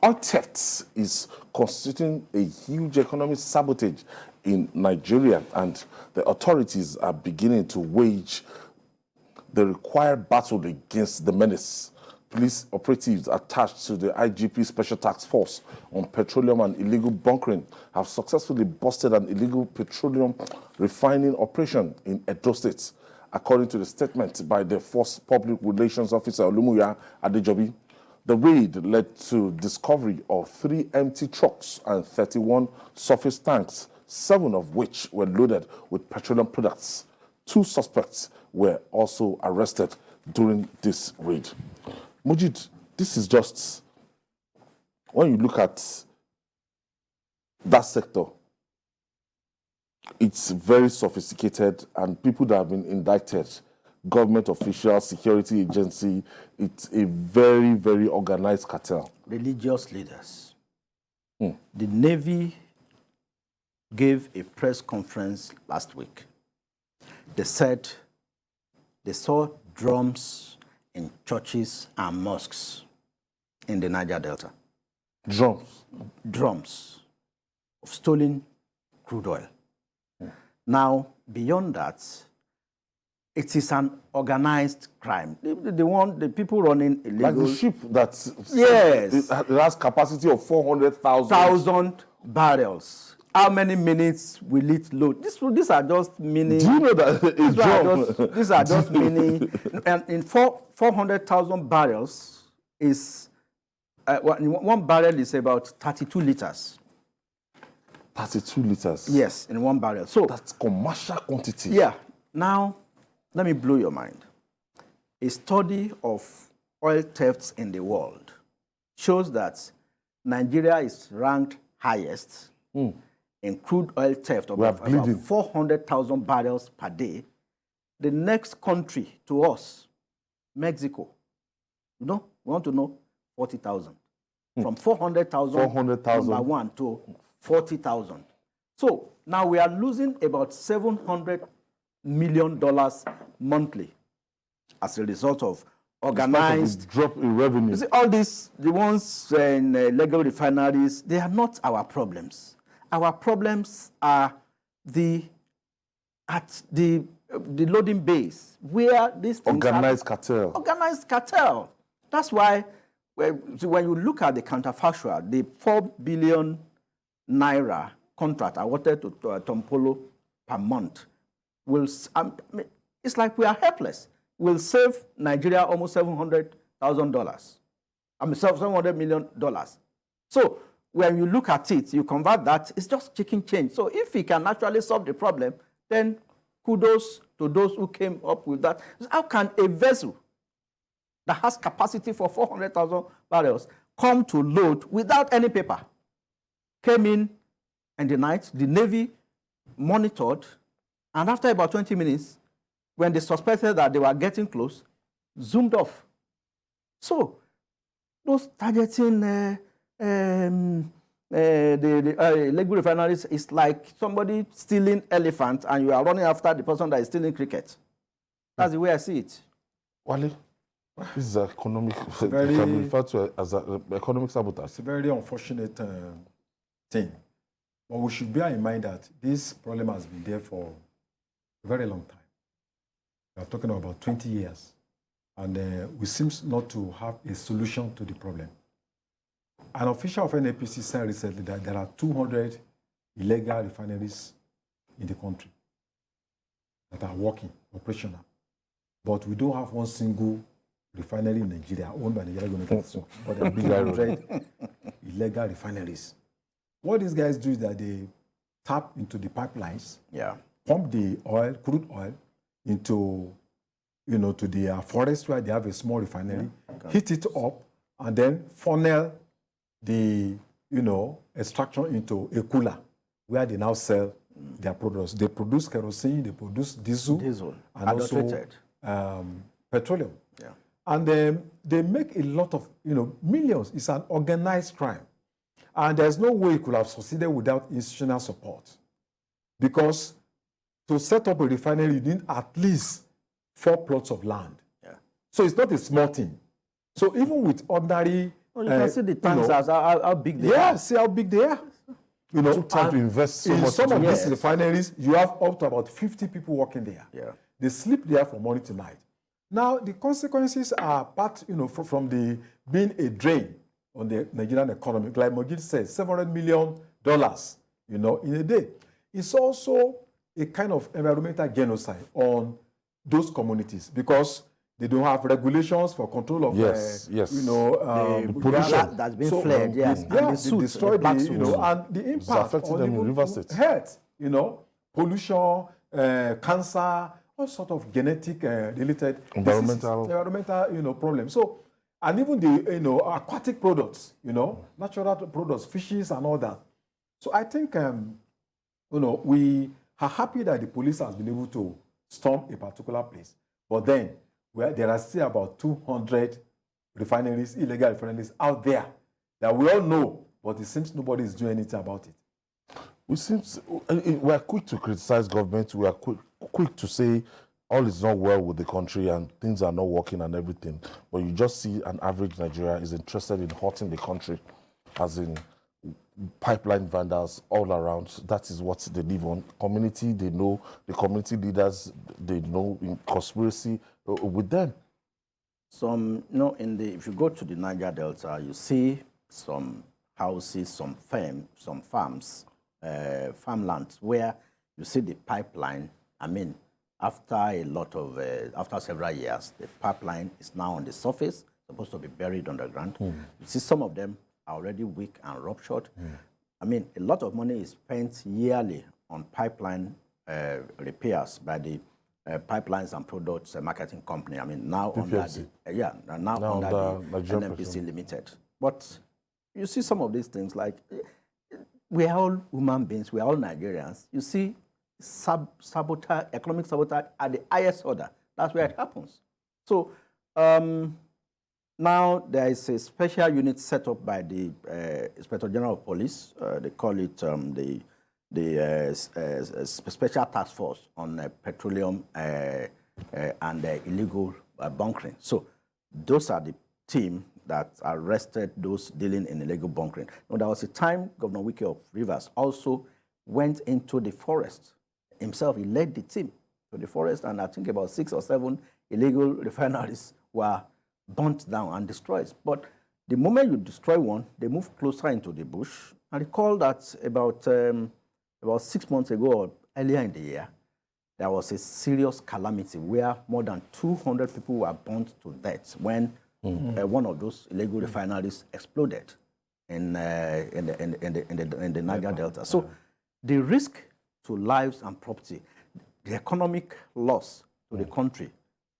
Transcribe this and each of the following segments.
oil theft is constituting a huge economic sabotage in Nigeria, and the authorities are beginning to wage the required battle against the menace. Police operatives attached to the IGP Special Task Force on Petroleum and Illegal Bunkering have successfully busted an illegal petroleum refining operation in Edo State. According to the statement by the Force Public Relations Officer Olumuya Adejobi, the raid led to discovery of 3 empty trucks and 31 surface tanks, 7 of which were loaded with petroleum products. 2 suspects were also arrested during this raid. Mujid, this is just, when you look at that sector, it's very sophisticated, and people that have been indicted, government officials, security agency, it's a very, very organized cartel. Religious leaders. The Navy gave a press conference last week. They said they saw drums in churches and mosques in the Niger Delta. Drums? Drums of stolen crude oil. Now, beyond that, it is an organized crime. The people running illegal... Like the ship that yes. It has capacity of 400,000 barrels. How many minutes will it load? These are just mini... Do you know that these are just mini... And in 400,000 barrels is... one barrel is about 32 liters. 32 liters? Yes, in one barrel. So that's commercial quantity. Yeah. Now, let me blow your mind. A study of oil thefts in the world shows that Nigeria is ranked highest in crude oil theft of about 400,000 barrels per day. The next country to us, Mexico, we want to know 40,000. From 400,000 number 1 to 40,000. So now we are losing about $700 million monthly as a result of organized drop in revenue. You see, all these, the ones in legal refineries, they are not our problems. Our problems are at the loading base where this organized cartel. Organized cartel. That's why when you look at the counterfactual, the 4 billion naira contract awarded to Tompolo per month will, it's like we are helpless. Will save Nigeria almost $700,000. $700 million. So when you look at it, you convert that, it's just chicken change. So if we can actually solve the problem, then kudos to those who came up with that. How can a vessel that has capacity for 400,000 barrels come to load without any paper? Came in the night, the Navy monitored, and after about 20 minutes, when they suspected that they were getting close, zoomed off. So those targeting the legal refineries is like somebody stealing elephant and you are running after the person that is stealing cricket. That's the way I see it. Wale, this is economic, can be referred to as an economic sabotage. It's a very unfortunate thing. But we should bear in mind that this problem has been there for a very long time. We are talking about 20 years. And we seem not to have a solution to the problem. An official of NAPC said recently that there are 200 illegal refineries in the country that are working, operational. But we don't have one single refinery in Nigeria owned by Nigeria government. So, but there are 200 illegal refineries. What these guys do is that they tap into the pipelines, pump the oil, crude oil, into, to the forest where they have a small refinery, heat it up, and then funnel the, extraction into a cooler where they now sell their products. They produce kerosene, they produce diesel and also petroleum. Yeah. And they make a lot of, millions. It's an organized crime. And there's no way it could have succeeded without institutional support. Because to set up a refinery, you need at least 4 plots of land. Yeah. So it's not a small thing. So even with ordinary Oh, you can see the tanks know, as how big they yeah, are. see how big they are. You know, took time to and invest so in much some to of do these it. refineries, you have up to about 50 people working there. Yeah. They sleep there from morning to night. Now, the consequences are part, from the being a drain on the Nigerian economy. Like Mogid said, $700 million, in a day. It's also a kind of environmental genocide on those communities because they don't have regulations for control of, Yes. the pollution. That's been flared, yes. And yeah, the they suits, destroy the black the, suits. and the impact affecting on them in even River State. health, pollution, cancer, all sort of genetic related Environmental. environmental, problems. So, and even the, aquatic products, natural products, fishes and all that. So I think, we are happy that the police has been able to storm a particular place. But then, there are still about 200 refineries, illegal refineries out there that we all know, but it seems nobody is doing anything about it. We are quick to criticize government. We are quick to say all is not well with the country and things are not working and everything. But you just see an average Nigerian is interested in hurting the country, as in pipeline vendors all around. That is what they live on. Community, they know. The community leaders, they know in conspiracy with them. Some, if you go to the Niger Delta, you see some houses, some farms, farmlands where you see the pipeline. I mean, after several years, the pipeline is now on the surface, supposed to be buried underground. You see some of them are already weak and ruptured. I mean, a lot of money is spent yearly on pipeline repairs by the Pipelines and Products Marketing Company. I mean, now under the NNPC Limited. But you see some of these things like we are all human beings, we are all Nigerians. You see economic sabotage at the highest order. That's where it happens. So now there is a special unit set up by the Inspector General of Police. They call it the Special Task Force on Petroleum and Illegal Bunkering. So those are the team that arrested those dealing in illegal bunkering. Now, there was a time Governor Wike of Rivers also went into the forest himself. He led the team to the forest, and I think about 6 or 7 illegal refineries were burnt down and destroyed. But the moment you destroy one, they move closer into the bush. I recall that about 6 months ago or earlier in the year, there was a serious calamity where more than 200 people were burnt to death when one of those illegal refineries exploded in the Niger Delta. So the risk to lives and property, the economic loss to the country,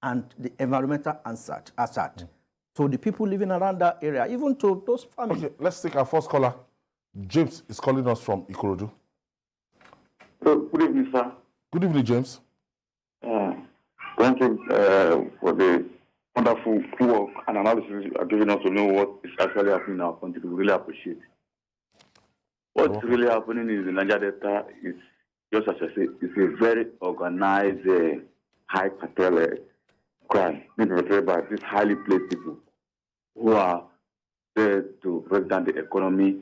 and the environmental hazard to the people living around that area, even to those families. Okay, let's take our first caller. James is calling us from Ikorodu. Good evening, sir. Good evening, James. Thank you for the wonderful work and analysis you are giving us to know what is actually happening in our country. We really appreciate it. What's really happening in the Niger Delta is, just as I say, it's a very organized, high cartel crime being perpetrated by these highly placed people who are there to break down the economy,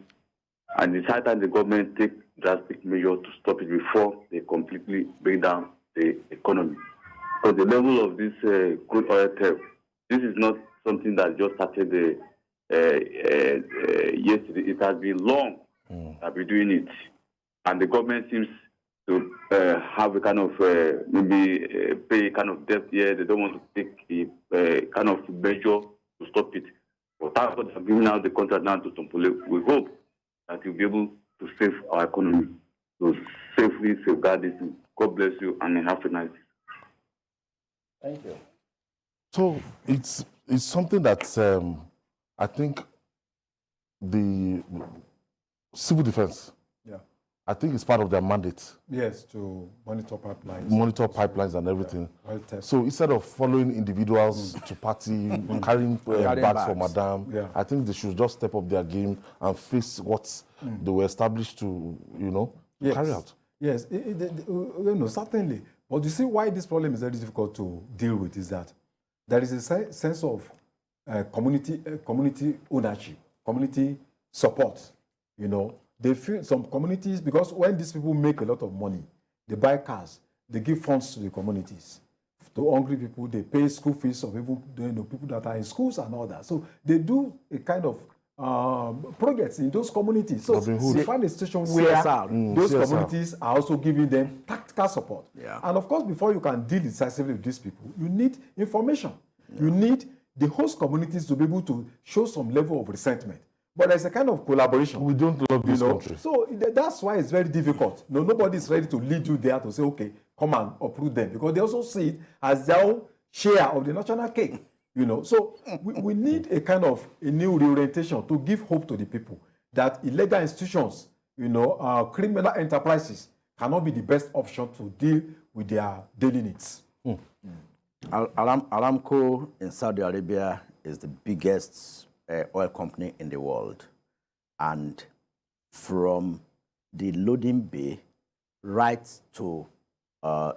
and it's high time the government take drastic measures to stop it before they completely bring down the economy. But the level of this crude oil theft, this is not something that just started yesterday. It has been long that we're doing it, and the government seems to have a kind of maybe pay kind of debt here. They don't want to take a kind of measure to stop it. But that's what they're giving out the contract now to Tompole. We hope that you'll be able to save our economy, to safely safeguard this. God bless you and have a nice day. Thank you. So it's something that I think the civil defense, I think it's part of their mandate. Yes, to monitor pipelines. Monitor pipelines and everything. Oil theft. So instead of following individuals to party, carrying bags for madam, I think they should just step up their game and face what they were established to, carry out. Yes, certainly. But you see why this problem is very difficult to deal with is that there is a sense of community ownership community support. You know, they feel some communities, because when these people make a lot of money, they buy cars, they give funds to the communities. To hungry people, they pay school fees of even people that are in schools and all that. So they do a kind of projects in those communities. So they find a situation where those CSR. communities are also giving them tactical support. Yeah. And of course, before you can deal decisively with these people, you need information. You need the host communities to be able to show some level of resentment. But there's a kind of collaboration. We don't love this country. So that's why it's very difficult. No, nobody is ready to lead you there to say, okay, come and uproot them, because they also see it as their own share of the national cake. So we need a kind of a new reorientation to give hope to the people that illegal institutions, criminal enterprises cannot be the best option to deal with their daily needs. Aramco in Saudi Arabia is the biggest oil company in the world. And from the loading bay right to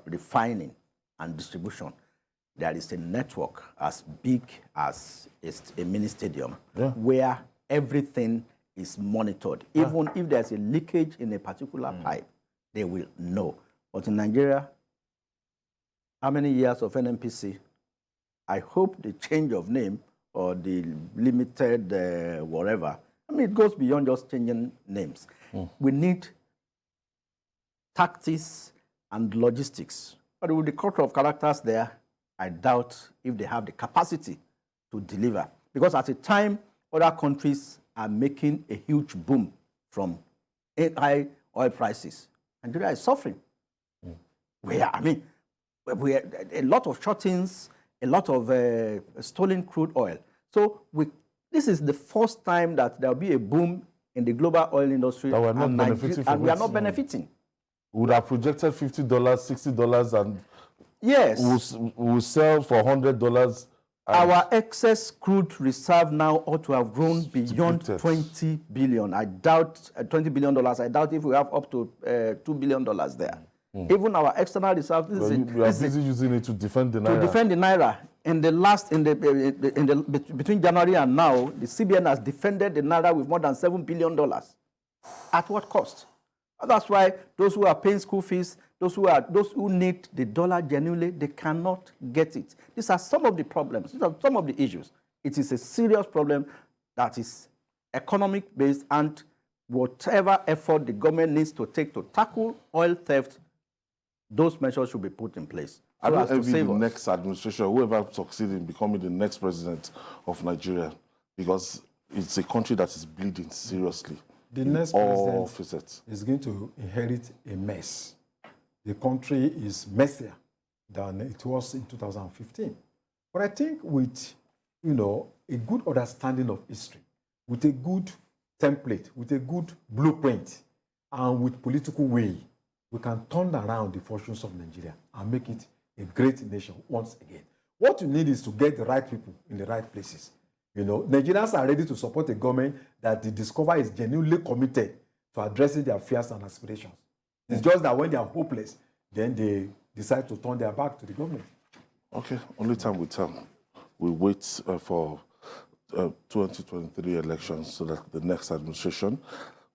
refining and distribution, there is a network as big as a mini stadium where everything is monitored. Even if there's a leakage in a particular pipe, they will know. But in Nigeria, how many years of NNPC? I hope the change of name or the limited whatever, it goes beyond just changing names. We need tactics and logistics. But with the culture of characters there, I doubt if they have the capacity to deliver. Because at a time, other countries are making a huge boom from high oil prices. Nigeria is suffering. We are a lot of shut-ins, a lot of stolen crude oil. So this is the first time that there will be a boom in the global oil industry, that we're not benefiting from, and we are not benefiting. We would have projected $50, $60, and yes, we'll sell for $100. Our excess crude reserve now ought to have grown beyond $20 billion. I doubt $20 billion. I doubt if we have up to $2 billion there. Even our external reserve, we are busy using it to defend the naira. To defend the naira. In the last, between January and now, the CBN has defended the naira with more than $7 billion. At what cost? That's why those who are paying school fees, those who need the dollar genuinely, they cannot get it. These are some of the problems. These are some of the issues. It is a serious problem that is economic based, and whatever effort the government needs to take to tackle oil theft, those measures should be put in place. I don't envy the next administration, whoever succeeds in becoming the next president of Nigeria, because it's a country that is bleeding seriously. The next president is going to inherit a mess. The country is messier than it was in 2015. But I think with, a good understanding of history, with a good template, with a good blueprint, and with political will, we can turn around the fortunes of Nigeria and make it a great nation once again. What you need is to get the right people in the right places. Nigerians are ready to support a government that they discover is genuinely committed to addressing their fears and aspirations. It's just that when they are hopeless, then they decide to turn their back to the government. Okay, only time will tell. We wait for 2023 elections so that the next administration